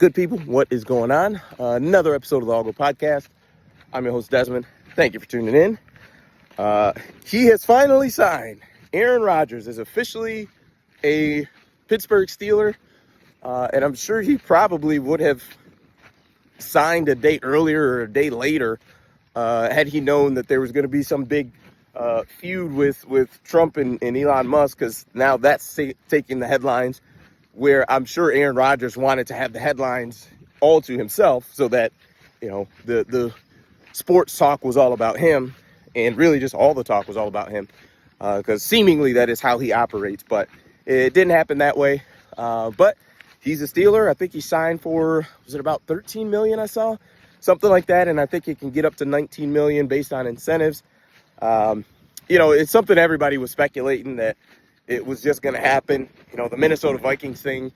Good people, what is going on? Another episode of the All Go Podcast. I'm your host, Desmond. Thank you for tuning in. He has finally signed. Aaron Rodgers is officially a Pittsburgh Steeler, and I'm sure he probably would have signed a day earlier or a day later had he known that there was going to be some big feud with Trump and Elon Musk, because now that's taking the headlines, where I'm sure Aaron Rodgers wanted to have the headlines all to himself so that, you know, the sports talk was all about him, and really just all the talk was all about him, because seemingly that is how he operates. But it didn't happen that way. But he's a Steeler. I think he signed for, was it about $13 million I saw? Something like that. And I think it can get up to $19 million based on incentives. You know, it's something everybody was speculating that it was just going to happen. You know, the Minnesota Vikings thing,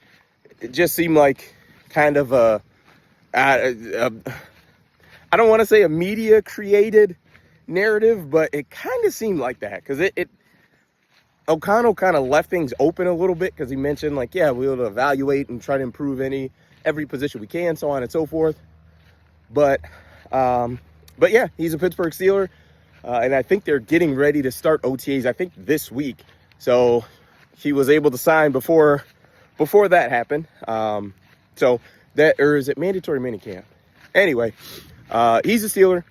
it just seemed like kind of I don't want to say a media created narrative, but it kind of seemed like that, because O'Connell kind of left things open a little bit, because he mentioned, like, yeah, we'll evaluate and try to improve every position we can, so on and so forth. But yeah, he's a Pittsburgh Steeler, and I think they're getting ready to start OTAs, I think this week. So he was able to sign before that happened. So that, or is it mandatory minicamp? Anyway, he's a Steeler.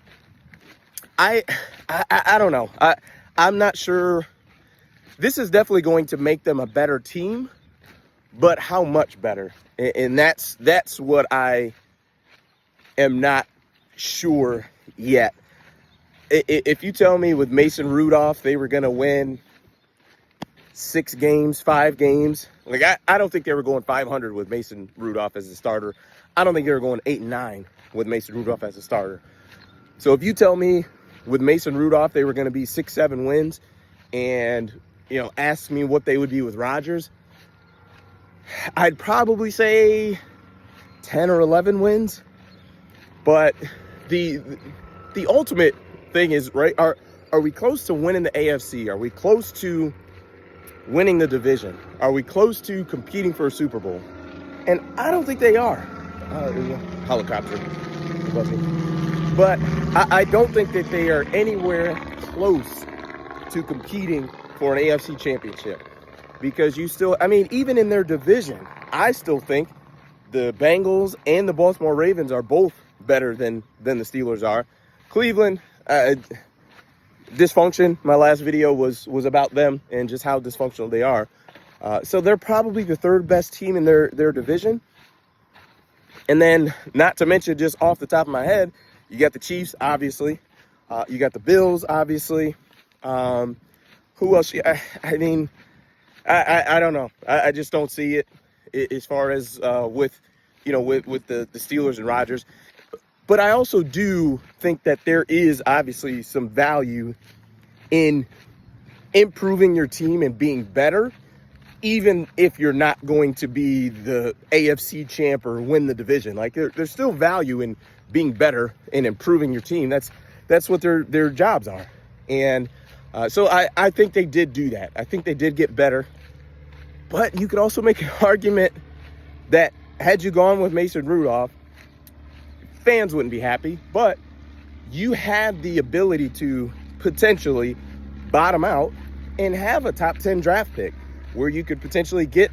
I don't know. I'm not sure. This is definitely going to make them a better team, but how much better? And that's what I am not sure yet. If you tell me with Mason Rudolph they were going to win 6 games, 5 games, like I don't think they were going 500 with Mason Rudolph as a starter. I don't think they were going 8-9 with Mason Rudolph as a starter. So if you tell me with Mason Rudolph they were going to be 6-7 wins, and, you know, ask me what they would be with Rodgers, I'd probably say 10 or 11 wins. But the ultimate thing is, right, are we close to winning the AFC? Are we close to winning the division? Are we close to competing for a Super Bowl? And I don't think they are. Helicopter. But I don't think that they are anywhere close to competing for an AFC championship. Because you still, I mean, even in their division, I still think the Bengals and the Baltimore Ravens are both better than the Steelers are. Cleveland, dysfunction. My last video was about them and just how dysfunctional they are. So they're probably the third best team in their division. And then, not to mention, just off the top of my head, you got the Chiefs, obviously. You got the Bills, obviously. Who else? I mean, I don't know. I just don't see it as far as with the Steelers and Rodgers. But I also do think that there is obviously some value in improving your team and being better, even if you're not going to be the AFC champ or win the division. Like, there's still value in being better and improving your team. That's what their jobs are. And so I think they did do that. I think they did get better. But you could also make an argument that had you gone with Mason Rudolph, fans wouldn't be happy, but you had the ability to potentially bottom out and have a top 10 draft pick where you could potentially get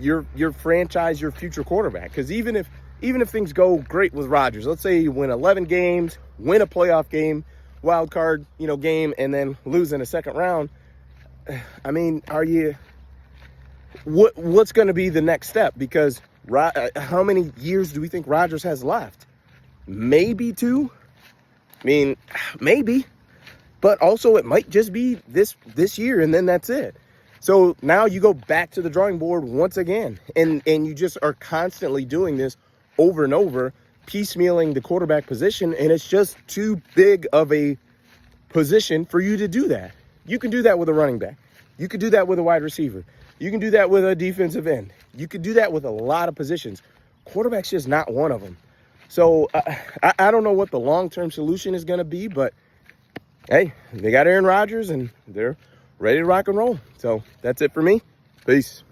your franchise, your future quarterback. Because even if things go great with Rodgers, let's say you win 11 games, win a playoff game, wild card, game, and then lose in a second round, I mean, what's going to be the next step? Because how many years do we think Rodgers has left? Maybe 2. I mean, maybe. But also it might just be this year, and then that's it. So now you go back to the drawing board once again. And you just are constantly doing this over and over, piecemealing the quarterback position, and it's just too big of a position for you to do that. You can do that with a running back. You could do that with a wide receiver. You can do that with a defensive end. You could do that with a lot of positions. Quarterback's just not one of them. So I don't know what the long-term solution is going to be, but hey, they got Aaron Rodgers and they're ready to rock and roll. So that's it for me. Peace.